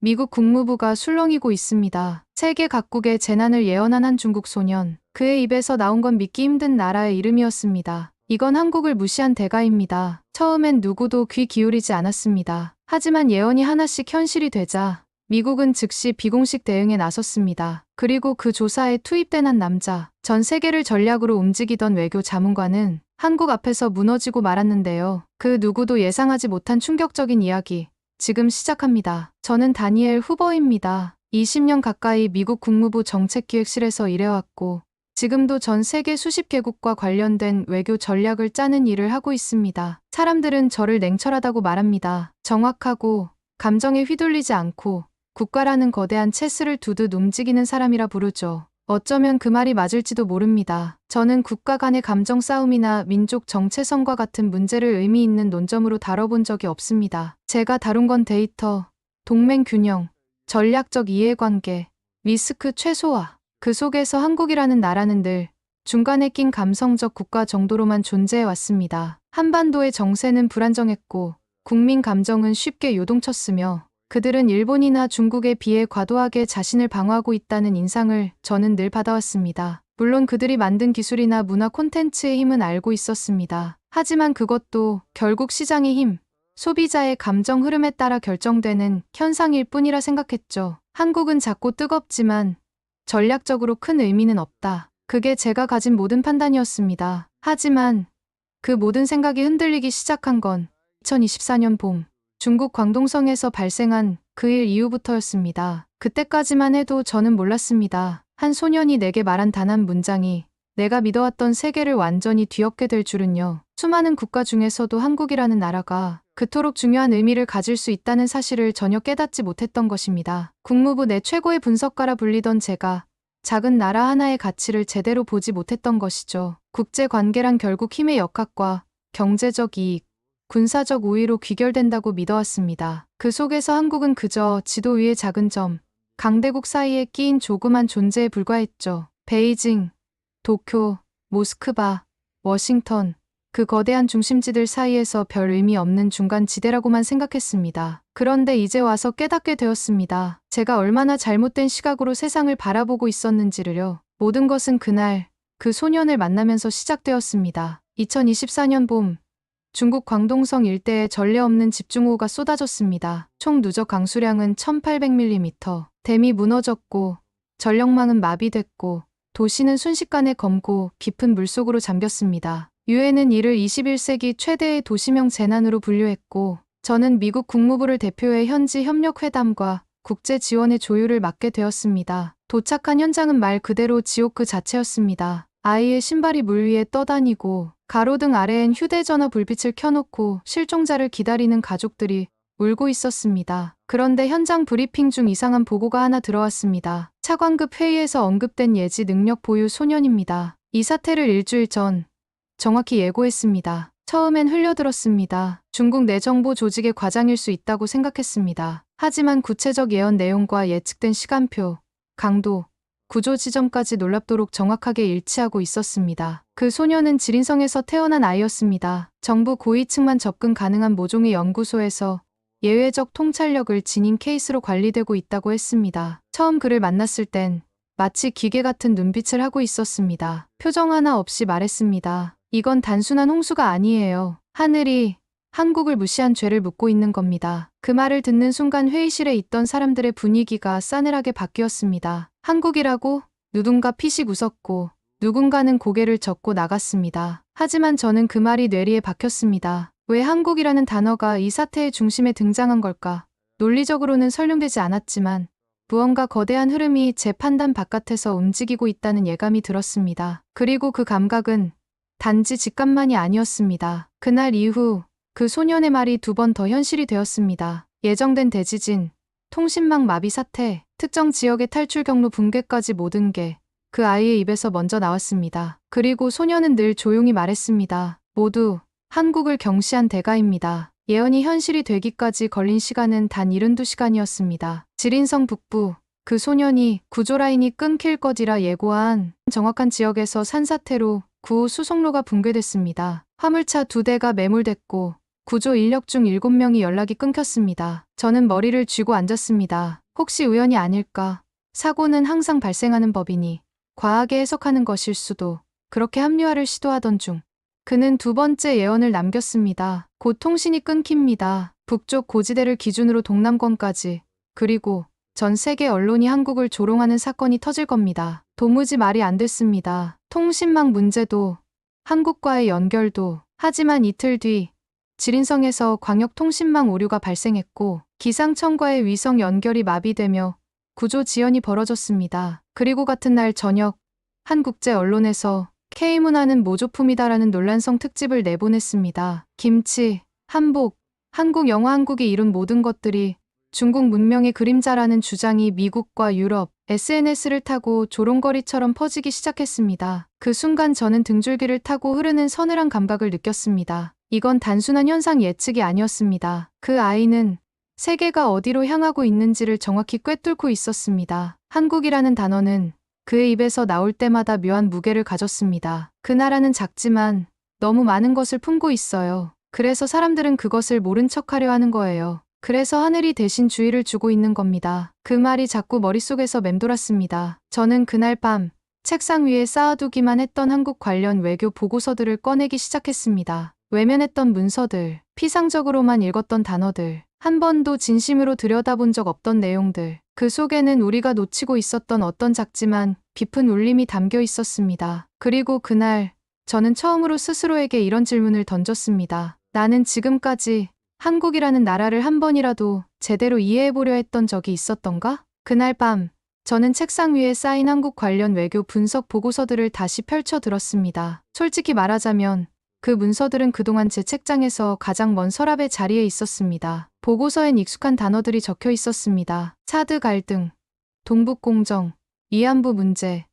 미국 국무부가 술렁이고 있습니다. 세계 각국의 재난을 예언한 한 중국 소년. 그의 입에서 나온 건 믿기 힘든 나라의 이름이었습니다. 이건 한국을 무시한 대가입니다. 처음엔 누구도 귀 기울이지 않았습니다. 하지만 예언이 하나씩 현실이 되자 미국은 즉시 비공식 대응에 나섰습니다. 그리고 그 조사에 투입된 한 남자, 전 세계를 전략으로 움직이던 외교 자문관은 한국 앞에서 무너지고 말았는데요. 그 누구도 예상하지 못한 충격적인 이야기. 지금 시작합니다. 저는 다니엘 후버입니다. 20년 가까이 미국 국무부 정책기획실에서 일해왔고 지금도 전 세계 수십 개국과 관련된 외교 전략을 짜는 일을 하고 있습니다. 사람들은 저를 냉철하다고 말합니다. 정확하고 감정에 휘둘리지 않고 국가라는 거대한 체스를 두듯 움직이는 사람이라 부르죠. 어쩌면 그 말이 맞을지도 모릅니다. 저는 국가 간의 감정 싸움이나 민족 정체성과 같은 문제를 의미 있는 논점으로 다뤄본 적이 없습니다. 제가 다룬 건 데이터, 동맹 균형, 전략적 이해관계, 리스크 최소화. 그 속에서 한국이라는 나라는 늘 중간에 낀 감성적 국가 정도로만 존재해 왔습니다. 한반도의 정세는 불안정했고 국민 감정은 쉽게 요동쳤으며 그들은 일본이나 중국에 비해 과도하게 자신을 방어하고 있다는 인상을 저는 늘 받아왔습니다. 물론 그들이 만든 기술이나 문화 콘텐츠의 힘은 알고 있었습니다. 하지만 그것도 결국 시장의 힘, 소비자의 감정 흐름에 따라 결정되는 현상일 뿐이라 생각했죠. 한국은 작고 뜨겁지만 전략적으로 큰 의미는 없다. 그게 제가 가진 모든 판단이었습니다. 하지만 그 모든 생각이 흔들리기 시작한 건 2024년 봄. 중국 광동성에서 발생한 그 일 이후부터였습니다. 그때까지만 해도 저는 몰랐습니다. 한 소년이 내게 말한 단 한 문장이 내가 믿어왔던 세계를 완전히 뒤엎게 될 줄은요. 수많은 국가 중에서도 한국이라는 나라가 그토록 중요한 의미를 가질 수 있다는 사실을 전혀 깨닫지 못했던 것입니다. 국무부 내 최고의 분석가라 불리던 제가 작은 나라 하나의 가치를 제대로 보지 못했던 것이죠. 국제관계란 결국 힘의 역학과 경제적 이익, 군사적 우위로 귀결된다고 믿어왔습니다. 그 속에서 한국은 그저 지도 위의 작은 점, 강대국 사이에 끼인 조그만 존재에 불과했죠. 베이징, 도쿄, 모스크바, 워싱턴, 그 거대한 중심지들 사이에서 별 의미 없는 중간 지대라고만 생각했습니다. 그런데 이제 와서 깨닫게 되었습니다. 제가 얼마나 잘못된 시각으로 세상을 바라보고 있었는지를요. 모든 것은 그날 그 소년을 만나면서 시작되었습니다. 2024년 봄, 중국 광동성 일대에 전례 없는 집중호우가 쏟아졌습니다. 총 누적 강수량은 1800mm, 댐이 무너졌고 전력망은 마비됐고 도시는 순식간에 검고 깊은 물속으로 잠겼습니다. 유엔은 이를 21세기 최대의 도시명 재난으로 분류했고 저는 미국 국무부를 대표해 현지 협력 회담과 국제 지원의 조율을 맡게 되었습니다. 도착한 현장은 말 그대로 지옥 그 자체였습니다. 아이의 신발이 물 위에 떠다니고 가로등 아래엔 휴대전화 불빛을 켜놓고 실종자를 기다리는 가족들이 울고 있었습니다. 그런데 현장 브리핑 중 이상한 보고가 하나 들어왔습니다. 차관급 회의에서 언급된 예지 능력 보유 소년입니다. 이 사태를 일주일 전 정확히 예고했습니다. 처음엔 흘려들었습니다. 중국 내정보 조직의 과장일 수 있다고 생각했습니다. 하지만 구체적 예언 내용과 예측된 시간표, 강도, 구조 지점까지 놀랍도록 정확하게 일치하고 있었습니다. 그 소년은 지린성에서 태어난 아이였습니다. 정부 고위층만 접근 가능한 모종의 연구소에서 예외적 통찰력을 지닌 케이스로 관리되고 있다고 했습니다. 처음 그를 만났을 땐 마치 기계 같은 눈빛을 하고 있었습니다. 표정 하나 없이 말했습니다. 이건 단순한 홍수가 아니에요. 하늘이 한국을 무시한 죄를 묻고 있는 겁니다. 그 말을 듣는 순간 회의실에 있던 사람들의 분위기가 싸늘하게 바뀌었습니다. 한국이라고? 누군가 피식 웃었고 누군가는 고개를 젓고 나갔습니다. 하지만 저는 그 말이 뇌리에 박혔습니다. 왜 한국이라는 단어가 이 사태의 중심에 등장한 걸까? 논리적으로는 설명되지 않았지만 무언가 거대한 흐름이 제 판단 바깥에서 움직이고 있다는 예감이 들었습니다. 그리고 그 감각은 단지 직감만이 아니었습니다. 그날 이후 그 소년의 말이 두 번 더 현실이 되었습니다. 예정된 대지진, 통신망 마비 사태, 특정 지역의 탈출 경로 붕괴까지 모든 게 그 아이의 입에서 먼저 나왔습니다. 그리고 소년은 늘 조용히 말했습니다. 모두 한국을 경시한 대가입니다. 예언이 현실이 되기까지 걸린 시간은 단 72시간이었습니다. 지린성 북부, 그 소년이 구조라인이 끊길 것이라 예고한 정확한 지역에서 산사태로 9호 수송로가 붕괴됐습니다. 화물차 2대가 매몰됐고 구조 인력 중 7명이 연락이 끊겼습니다. 저는 머리를 쥐고 앉았습니다. 혹시 우연이 아닐까? 사고는 항상 발생하는 법이니 과하게 해석하는 것일 수도. 그렇게 합리화를 시도하던 중 그는 두 번째 예언을 남겼습니다. 곧 통신이 끊깁니다. 북쪽 고지대를 기준으로 동남권까지, 그리고 전 세계 언론이 한국을 조롱하는 사건이 터질 겁니다. 도무지 말이 안 됐습니다. 통신망 문제도, 한국과의 연결도. 하지만 이틀 뒤 지린성에서 광역통신망 오류가 발생했고 기상청과의 위성 연결이 마비되며 구조 지연이 벌어졌습니다. 그리고 같은 날 저녁 한 국제 언론에서 K문화는 모조품이다라는 논란성 특집을 내보냈습니다. 김치, 한복, 한국 영화 한국이 이룬 모든 것들이 중국 문명의 그림자라는 주장이 미국과 유럽, SNS를 타고 조롱거리처럼 퍼지기 시작했습니다. 그 순간 저는 등줄기를 타고 흐르는 서늘한 감각을 느꼈습니다. 이건 단순한 현상 예측이 아니었습니다. 그 아이는 세계가 어디로 향하고 있는지를 정확히 꿰뚫고 있었습니다. 한국이라는 단어는 그의 입에서 나올 때마다 묘한 무게를 가졌습니다. 그 나라는 작지만 너무 많은 것을 품고 있어요. 그래서 사람들은 그것을 모른 척하려 하는 거예요. 그래서 하늘이 대신 주의를 주고 있는 겁니다. 그 말이 자꾸 머릿속에서 맴돌았습니다. 저는 그날 밤 책상 위에 쌓아두기만 했던 한국 관련 외교 보고서들을 꺼내기 시작했습니다. 외면했던 문서들, 피상적으로만 읽었던 단어들, 한 번도 진심으로 들여다본 적 없던 내용들. 그 속에는 우리가 놓치고 있었던 어떤 작지만 깊은 울림이 담겨 있었습니다. 그리고 그날 저는 처음으로 스스로에게 이런 질문을 던졌습니다. 나는 지금까지 한국이라는 나라를 한 번이라도 제대로 이해해보려 했던 적이 있었던가? 그날 밤 저는 책상 위에 쌓인 한국 관련 외교 분석 보고서들을 다시 펼쳐 들었습니다. 솔직히 말하자면 그 문서들은 그동안 제 책장에서 가장 먼 서랍의 자리에 있었습니다. 보고서엔 익숙한 단어들이 적혀 있었습니다. 사드 갈등, 동북공정, 위안부 문제,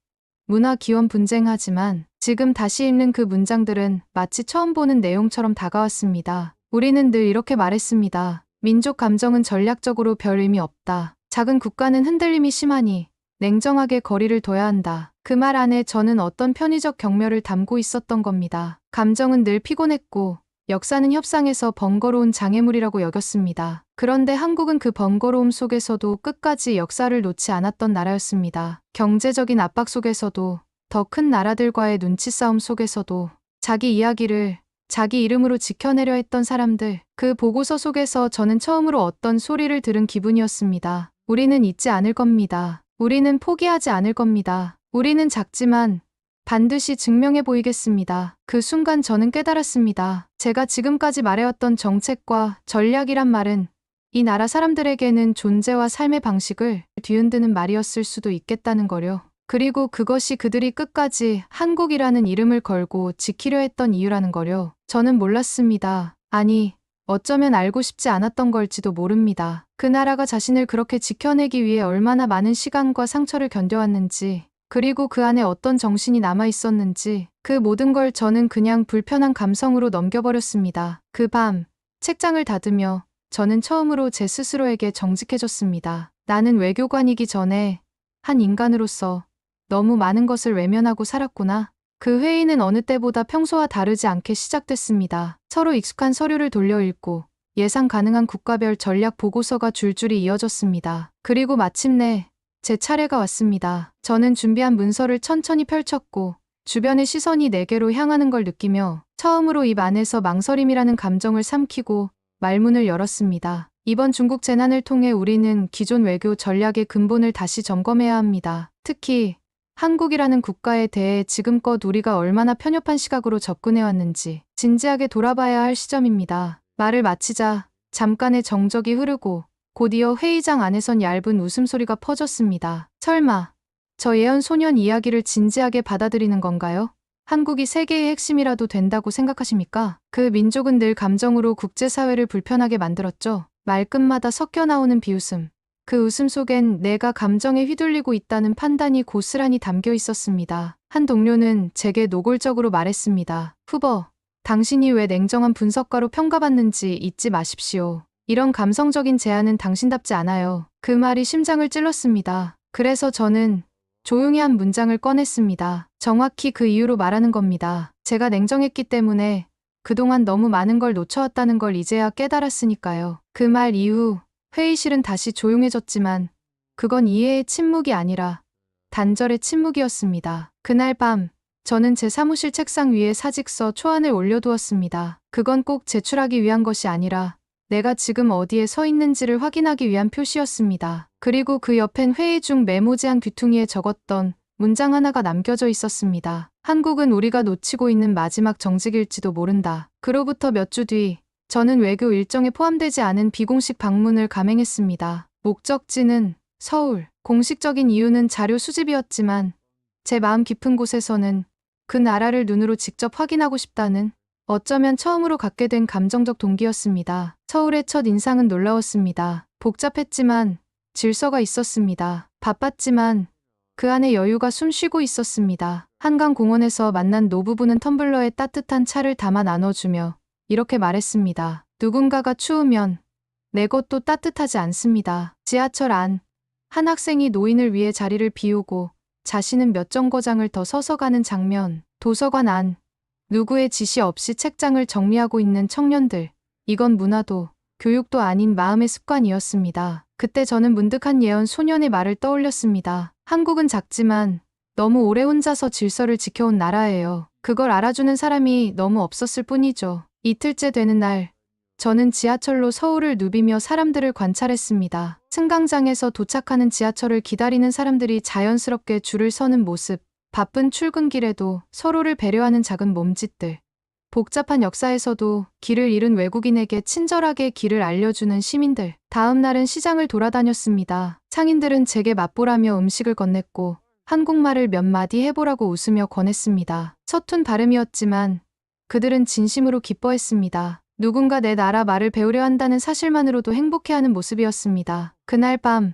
문화기원 분쟁하지만 지금 다시 읽는 그 문장들은 마치 처음 보는 내용처럼 다가왔습니다. 우리는 늘 이렇게 말했습니다. 민족 감정은 전략적으로 별 의미 없다. 작은 국가는 흔들림이 심하니 냉정하게 거리를 둬야 한다. 그 말 안에 저는 어떤 편의적 경멸을 담고 있었던 겁니다. 감정은 늘 피곤했고 역사는 협상에서 번거로운 장애물이라고 여겼습니다. 그런데 한국은 그 번거로움 속에서도 끝까지 역사를 놓지 않았던 나라였습니다. 경제적인 압박 속에서도, 더 큰 나라들과의 눈치 싸움 속에서도 자기 이야기를 자기 이름으로 지켜내려 했던 사람들. 그 보고서 속에서 저는 처음으로 어떤 소리를 들은 기분이었습니다. 우리는 잊지 않을 겁니다. 우리는 포기하지 않을 겁니다. 우리는 작지만 반드시 증명해 보이겠습니다. 그 순간 저는 깨달았습니다. 제가 지금까지 말해왔던 정책과 전략이란 말은 이 나라 사람들에게는 존재와 삶의 방식을 뒤흔드는 말이었을 수도 있겠다는 거려. 그리고 그것이 그들이 끝까지 한국이라는 이름을 걸고 지키려 했던 이유라는 거려. 저는 몰랐습니다. 아니, 어쩌면 알고 싶지 않았던 걸지도 모릅니다. 그 나라가 자신을 그렇게 지켜내기 위해 얼마나 많은 시간과 상처를 견뎌왔는지, 그리고 그 안에 어떤 정신이 남아 있었는지, 그 모든 걸 저는 그냥 불편한 감성으로 넘겨버렸습니다. 그 밤, 책장을 닫으며 저는 처음으로 제 스스로에게 정직해졌습니다. 나는 외교관이기 전에 한 인간으로서 너무 많은 것을 외면하고 살았구나. 그 회의는 어느 때보다 평소와 다르지 않게 시작됐습니다. 서로 익숙한 서류를 돌려 읽고 예상 가능한 국가별 전략 보고서가 줄줄이 이어졌습니다. 그리고 마침내 제 차례가 왔습니다. 저는 준비한 문서를 천천히 펼쳤고 주변의 시선이 내게로 향하는 걸 느끼며 처음으로 입 안에서 망설임이라는 감정을 삼키고 말문을 열었습니다. 이번 중국 재난을 통해 우리는 기존 외교 전략의 근본을 다시 점검해야 합니다. 특히 한국이라는 국가에 대해 지금껏 우리가 얼마나 편협한 시각으로 접근해왔는지 진지하게 돌아봐야 할 시점입니다. 말을 마치자 잠깐의 정적이 흐르고 곧이어 회의장 안에선 얇은 웃음소리가 퍼졌습니다. 설마 저 예언 소년 이야기를 진지하게 받아들이는 건가요? 한국이 세계의 핵심이라도 된다고 생각하십니까? 그 민족은 늘 감정으로 국제사회를 불편하게 만들었죠. 말끝마다 섞여 나오는 비웃음. 그 웃음 속엔 내가 감정에 휘둘리고 있다는 판단이 고스란히 담겨 있었습니다. 한 동료는 제게 노골적으로 말했습니다. 후보, 당신이 왜 냉정한 분석가로 평가받는지 잊지 마십시오. 이런 감성적인 제안은 당신답지 않아요. 그 말이 심장을 찔렀습니다. 그래서 저는 조용히 한 문장을 꺼냈습니다. 정확히 그 이유로 말하는 겁니다. 제가 냉정했기 때문에 그동안 너무 많은 걸 놓쳐왔다는 걸 이제야 깨달았으니까요. 그 말 이후 회의실은 다시 조용해졌지만 그건 이해의 침묵이 아니라 단절의 침묵이었습니다. 그날 밤 저는 제 사무실 책상 위에 사직서 초안을 올려두었습니다. 그건 꼭 제출하기 위한 것이 아니라 내가 지금 어디에 서 있는지를 확인하기 위한 표시였습니다. 그리고 그 옆엔 회의 중 메모지한 귀퉁이에 적었던 문장 하나가 남겨져 있었습니다. 한국은 우리가 놓치고 있는 마지막 정직일지도 모른다. 그로부터 몇 주 뒤 저는 외교 일정에 포함되지 않은 비공식 방문을 감행했습니다. 목적지는 서울. 공식적인 이유는 자료 수집이었지만 제 마음 깊은 곳에서는 그 나라를 눈으로 직접 확인하고 싶다는 어쩌면 처음으로 갖게 된 감정적 동기였습니다. 서울의 첫 인상은 놀라웠습니다. 복잡했지만 질서가 있었습니다. 바빴지만 그 안에 여유가 숨쉬고 있었습니다. 한강공원에서 만난 노부부는 텀블러에 따뜻한 차를 담아 나눠주며 이렇게 말했습니다. 누군가가 추우면 내 것도 따뜻하지 않습니다. 지하철 안 한 학생이 노인을 위해 자리를 비우고 자신은 몇 정거장을 더 서서 가는 장면, 도서관 안 누구의 지시 없이 책장을 정리하고 있는 청년들. 이건 문화도 교육도 아닌 마음의 습관이었습니다. 그때 저는 문득 한 예언 소년의 말을 떠올렸습니다. 한국은 작지만 너무 오래 혼자서 질서를 지켜온 나라예요. 그걸 알아주는 사람이 너무 없었을 뿐이죠. 이틀째 되는 날, 저는 지하철로 서울을 누비며 사람들을 관찰했습니다. 승강장에서 도착하는 지하철을 기다리는 사람들이 자연스럽게 줄을 서는 모습, 바쁜 출근길에도 서로를 배려하는 작은 몸짓들, 복잡한 역사에서도 길을 잃은 외국인에게 친절하게 길을 알려주는 시민들. 다음 날은 시장을 돌아다녔습니다. 상인들은 제게 맛보라며 음식을 건넸고 한국말을 몇 마디 해보라고 웃으며 권했습니다. 서툰 발음이었지만 그들은 진심으로 기뻐했습니다. 누군가 내 나라 말을 배우려 한다는 사실만으로도 행복해하는 모습이었습니다. 그날 밤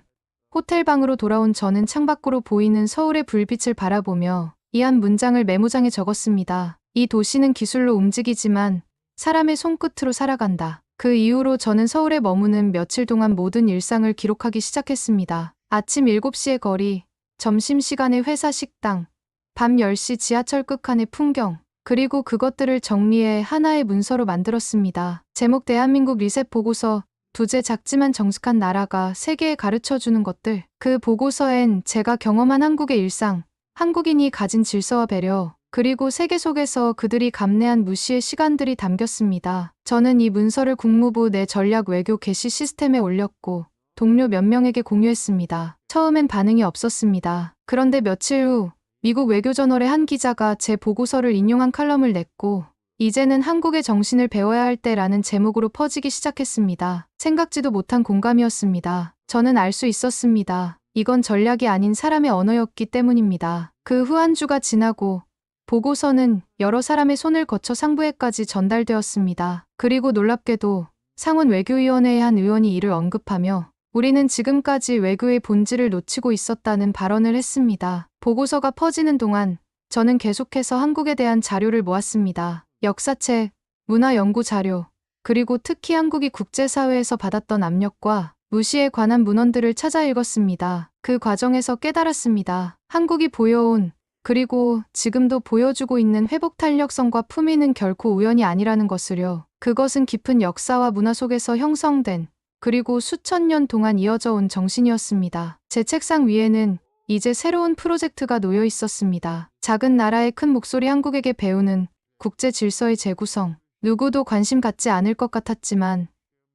호텔 방으로 돌아온 저는 창밖으로 보이는 서울의 불빛을 바라보며 이 한 문장을 메모장에 적었습니다. 이 도시는 기술로 움직이지만 사람의 손끝으로 살아간다. 그 이후로 저는 서울에 머무는 며칠 동안 모든 일상을 기록하기 시작했습니다. 아침 7시의 거리, 점심시간의 회사 식당, 밤 10시 지하철 끝칸의 풍경, 그리고 그것들을 정리해 하나의 문서로 만들었습니다. 제목 대한민국 리셋 보고서. 두제 작지만 정숙한 나라가 세계에 가르쳐주는 것들. 그 보고서엔 제가 경험한 한국의 일상, 한국인이 가진 질서와 배려, 그리고 세계 속에서 그들이 감내한 무시의 시간들이 담겼습니다. 저는 이 문서를 국무부 내 전략 외교 게시 시스템에 올렸고 동료 몇 명에게 공유했습니다. 처음엔 반응이 없었습니다. 그런데 며칠 후 미국 외교저널의 한 기자가 제 보고서를 인용한 칼럼을 냈고 이제는 한국의 정신을 배워야 할 때라는 제목으로 퍼지기 시작했습니다. 생각지도 못한 공감이었습니다. 저는 알 수 있었습니다. 이건 전략이 아닌 사람의 언어였기 때문입니다. 그 후 한 주가 지나고 보고서는 여러 사람의 손을 거쳐 상부에까지 전달되었습니다. 그리고 놀랍게도 상원 외교위원회의 한 의원이 이를 언급하며 우리는 지금까지 외교의 본질을 놓치고 있었다는 발언을 했습니다. 보고서가 퍼지는 동안 저는 계속해서 한국에 대한 자료를 모았습니다. 역사책, 문화연구 자료, 그리고 특히 한국이 국제사회에서 받았던 압력과 무시에 관한 문헌들을 찾아 읽었습니다. 그 과정에서 깨달았습니다. 한국이 보여온, 그리고 지금도 보여주고 있는 회복 탄력성과 품위는 결코 우연이 아니라는 것을요. 그것은 깊은 역사와 문화 속에서 형성된, 그리고 수천 년 동안 이어져 온 정신이었습니다. 제 책상 위에는 이제 새로운 프로젝트가 놓여 있었습니다. 작은 나라의 큰 목소리 한국에게 배우는 국제 질서의 재구성. 누구도 관심 갖지 않을 것 같았지만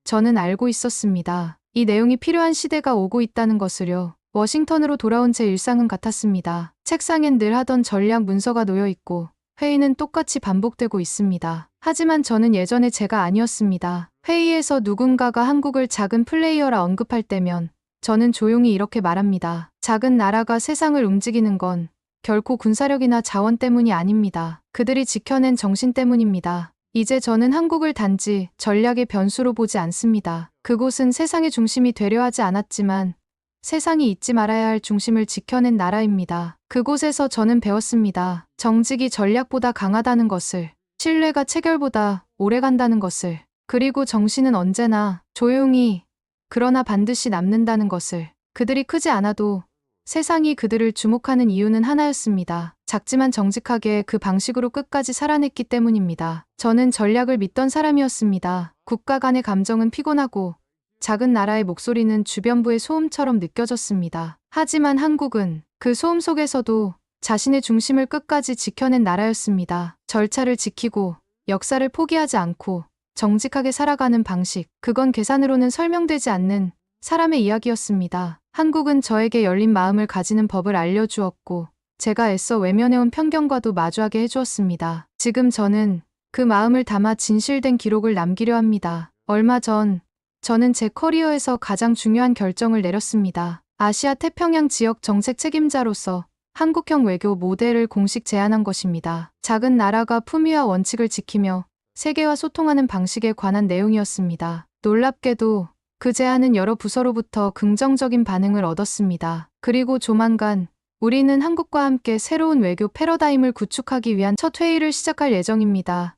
저는 알고 있었습니다. 이 내용이 필요한 시대가 오고 있다는 것을요. 워싱턴으로 돌아온 제 일상은 같았습니다. 책상엔 늘 하던 전략 문서가 놓여 있고 회의는 똑같이 반복되고 있습니다. 하지만 저는 예전의 제가 아니었습니다. 회의에서 누군가가 한국을 작은 플레이어라 언급할 때면 저는 조용히 이렇게 말합니다. 작은 나라가 세상을 움직이는 건 결코 군사력이나 자원 때문이 아닙니다. 그들이 지켜낸 정신 때문입니다. 이제 저는 한국을 단지 전략의 변수로 보지 않습니다. 그곳은 세상의 중심이 되려 하지 않았지만 세상이 잊지 말아야 할 중심을 지켜낸 나라입니다. 그곳에서 저는 배웠습니다. 정직이 전략보다 강하다는 것을, 신뢰가 체결보다 오래간다는 것을, 그리고 정신은 언제나 조용히 그러나 반드시 남는다는 것을. 그들이 크지 않아도 세상이 그들을 주목하는 이유는 하나였습니다. 작지만 정직하게 그 방식으로 끝까지 살아냈기 때문입니다. 저는 전략을 믿던 사람이었습니다. 국가 간의 감정은 피곤하고 작은 나라의 목소리는 주변부의 소음처럼 느껴졌습니다. 하지만 한국은 그 소음 속에서도 자신의 중심을 끝까지 지켜낸 나라였습니다. 절차를 지키고 역사를 포기하지 않고 정직하게 살아가는 방식, 그건 계산으로는 설명되지 않는 사람의 이야기였습니다. 한국은 저에게 열린 마음을 가지는 법을 알려주었고 제가 애써 외면해온 편견과도 마주하게 해주었습니다. 지금 저는 그 마음을 담아 진실된 기록을 남기려 합니다. 얼마 전 저는 제 커리어에서 가장 중요한 결정을 내렸습니다. 아시아 태평양 지역 정책 책임자로서 한국형 외교 모델을 공식 제안한 것입니다. 작은 나라가 품위와 원칙을 지키며 세계와 소통하는 방식에 관한 내용이었습니다. 놀랍게도 그 제안은 여러 부서로부터 긍정적인 반응을 얻었습니다. 그리고 조만간 우리는 한국과 함께 새로운 외교 패러다임을 구축하기 위한 첫 회의를 시작할 예정입니다.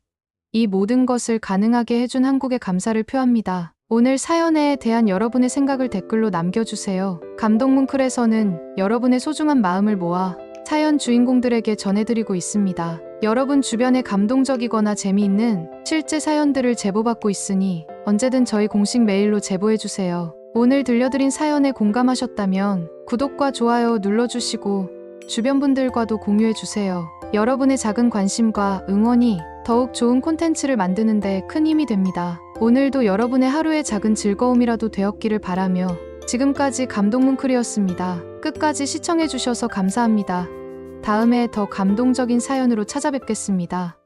이 모든 것을 가능하게 해준 한국에 감사를 표합니다. 오늘 사연에 대한 여러분의 생각을 댓글로 남겨주세요. 감동문클에서는 여러분의 소중한 마음을 모아 사연 주인공들에게 전해드리고 있습니다. 여러분 주변에 감동적이거나 재미있는 실제 사연들을 제보받고 있으니 언제든 저희 공식 메일로 제보해주세요. 오늘 들려드린 사연에 공감하셨다면 구독과 좋아요 눌러주시고 주변 분들과도 공유해주세요. 여러분의 작은 관심과 응원이 더욱 좋은 콘텐츠를 만드는 데 큰 힘이 됩니다. 오늘도 여러분의 하루의 작은 즐거움이라도 되었기를 바라며 지금까지 감동문클이었습니다. 끝까지 시청해주셔서 감사합니다. 다음에 더 감동적인 사연으로 찾아뵙겠습니다.